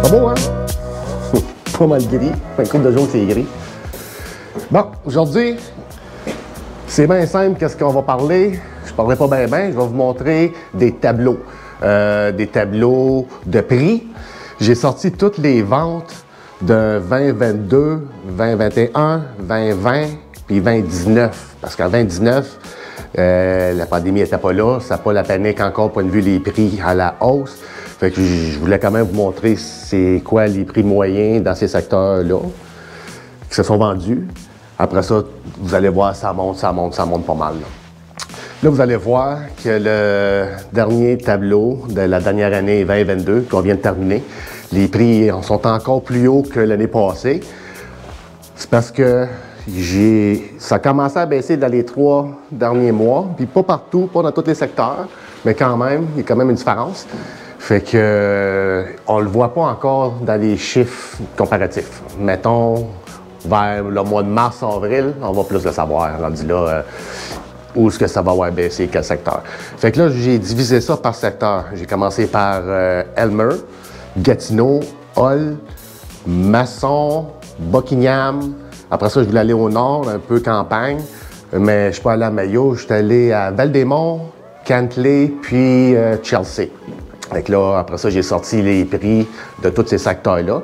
Pas beau, hein? Pas mal gris. Une couple de jours que c'est gris. Bon, aujourd'hui, c'est bien simple. Qu'est-ce qu'on va parler? Je ne parlerai pas bien. Je vais vous montrer des tableaux. Des tableaux de prix. J'ai sorti toutes les ventes de 2022, 2021, 2020 puis 2019. Parce qu'en 2019, la pandémie n'était pas là. Ça n'a pas la panique encore, point de vue les prix à la hausse. Fait que je voulais quand même vous montrer c'est quoi les prix moyens dans ces secteurs-là qui se sont vendus. Après ça, vous allez voir, ça monte pas mal. Là, vous allez voir que le dernier tableau de la dernière année 2022 qu'on vient de terminer, les prix sont encore plus hauts que l'année passée. C'est parce que ça a commencé à baisser dans les 3 derniers mois, puis pas partout, pas dans tous les secteurs, mais quand même, il y a quand même une différence. Fait que on le voit pas encore dans les chiffres comparatifs. Mettons, vers le mois de mars-avril, on va plus le savoir, rendu là, où est-ce que ça va avoir baissé, quel secteur. Fait que là, j'ai divisé ça par secteur. J'ai commencé par Elmer, Gatineau, Hull, Masson, Buckingham. Après ça, je voulais aller au nord, un peu campagne, mais je suis pas allé à Mayo, je suis allé à Val-des-Monts, Cantley, puis Chelsea. Fait que là, après ça, j'ai sorti les prix de tous ces secteurs-là.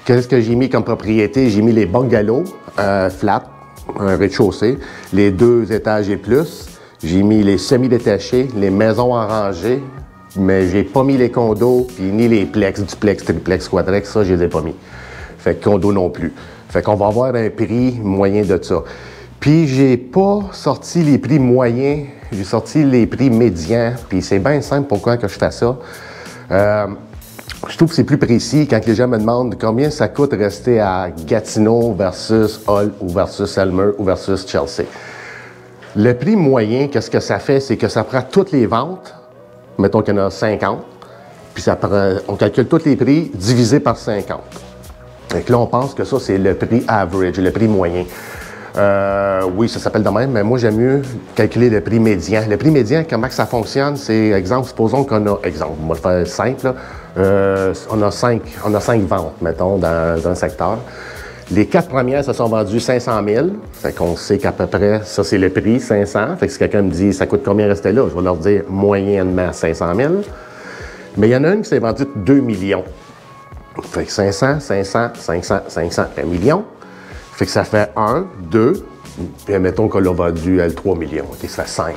Qu'est-ce que j'ai mis comme propriété? J'ai mis les bungalows flat, un rez-de-chaussée, les 2 étages et plus. J'ai mis les semi-détachés, les maisons en rangée, mais j'ai pas mis les condos, puis ni les plex, duplex, triplex, quadrex, ça, je les ai pas mis. Fait que condo non plus. Fait qu'on va avoir un prix moyen de ça. Puis j'ai pas sorti les prix moyens, j'ai sorti les prix médians, puis c'est bien simple pourquoi que je fais ça. Je trouve que c'est plus précis quand les gens me demandent combien ça coûte rester à Gatineau versus Hull ou versus Elmer ou versus Chelsea. Le prix moyen, qu'est-ce que ça fait? C'est que ça prend toutes les ventes, mettons qu'il y en a 50, puis on calcule tous les prix divisé par 50. Donc là, on pense que ça, c'est le prix average, le prix moyen. Oui, ça s'appelle de même, mais moi, j'aime mieux calculer le prix médian. Le prix médian, comment ça fonctionne? C'est, exemple, supposons qu'on a, exemple, on va le faire simple, là, on a 5 ventes, mettons, dans un secteur. Les 4 premières se sont vendues 500 000, fait qu'on sait qu'à peu près, ça, c'est le prix, 500. Fait que si quelqu'un me dit, ça coûte combien rester là? Je vais leur dire moyennement 500 000. Mais il y en a une qui s'est vendue 2 millions. Fait que 500, 500, 500, 500, 1 million. Fait que ça fait 1, 2, puis admettons qu'on l'a vendu à 3 millions. OK, ça fait 5.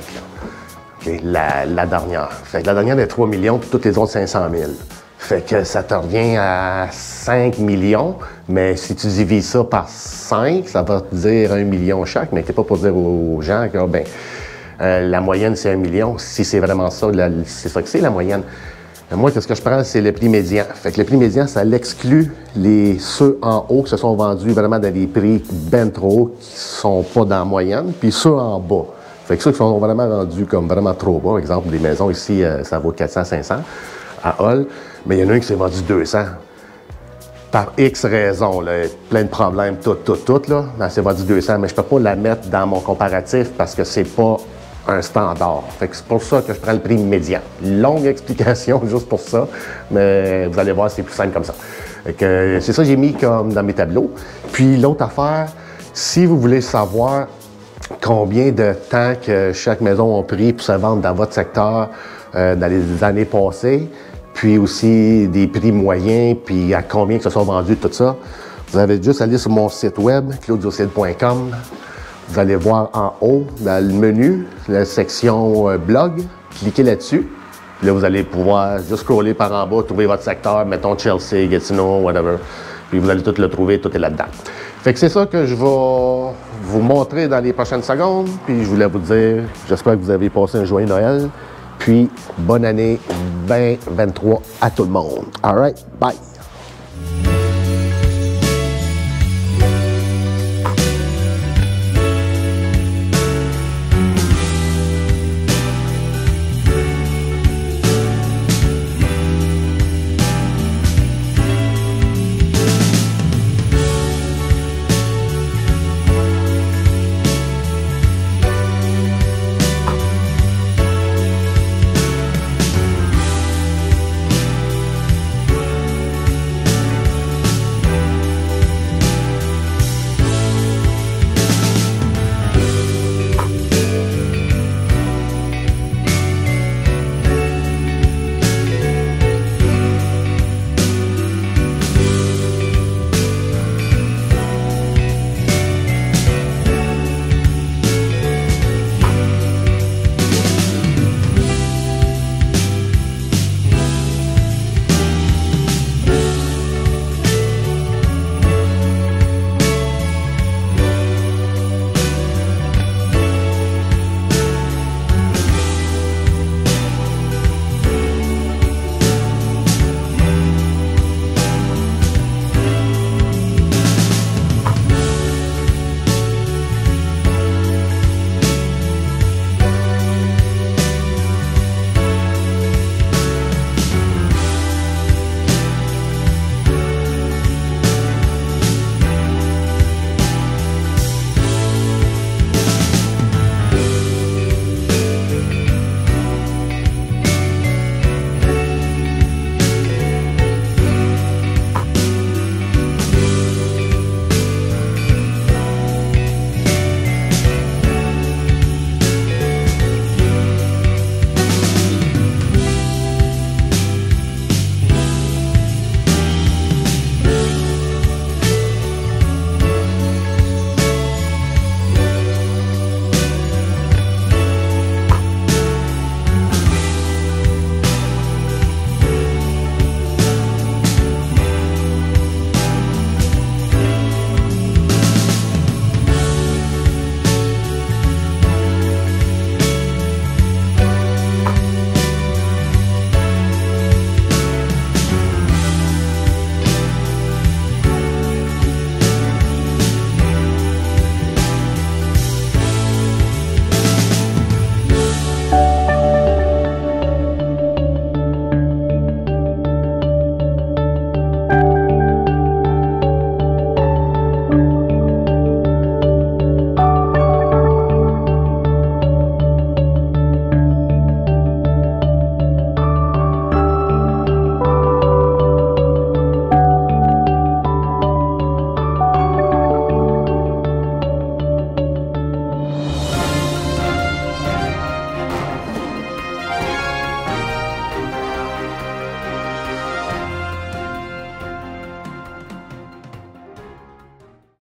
Okay, la dernière. Fait que la dernière est 3 millions, puis toutes les autres 500 000. Fait que ça te revient à 5 millions, mais si tu divises ça par 5, ça va te dire 1 million chaque, mais t'es pas pour dire aux gens que ben, la moyenne c'est 1 million. Si c'est vraiment ça, c'est ça que c'est la moyenne. Moi, qu'est-ce que je prends, c'est le prix médian. Fait que le prix médian, ça l'exclut ceux en haut qui se sont vendus vraiment dans des prix ben trop hauts, qui sont pas dans la moyenne, puis ceux en bas. Fait que ceux qui sont vraiment rendus comme vraiment trop bas, exemple, des maisons ici, ça vaut 400, 500 à Hull, mais il y en a un qui s'est vendu 200. Par X raisons, là, plein de problèmes, tout, là, elle s'est vendu 200, mais je peux pas la mettre dans mon comparatif parce que c'est pas un standard. Fait que c'est pour ça que je prends le prix médian. Longue explication juste pour ça, mais vous allez voir, c'est plus simple comme ça. Fait que c'est ça que j'ai mis comme dans mes tableaux. Puis l'autre affaire, si vous voulez savoir combien de temps que chaque maison a pris pour se vendre dans votre secteur dans les années passées, puis aussi des prix moyens, puis à combien que se sont vendus, tout ça, vous avez juste à aller sur mon site web, claudiocide.com. Vous allez voir en haut, dans le menu, la section blog, cliquez là-dessus. Puis là, vous allez pouvoir juste scroller par en bas, trouver votre secteur, mettons Chelsea, Gatineau, whatever. Puis vous allez tout le trouver, tout est là-dedans. Fait que c'est ça que je vais vous montrer dans les prochaines secondes. Puis je voulais vous dire, j'espère que vous avez passé un joyeux Noël. Puis bonne année 2023 à tout le monde. All right, bye!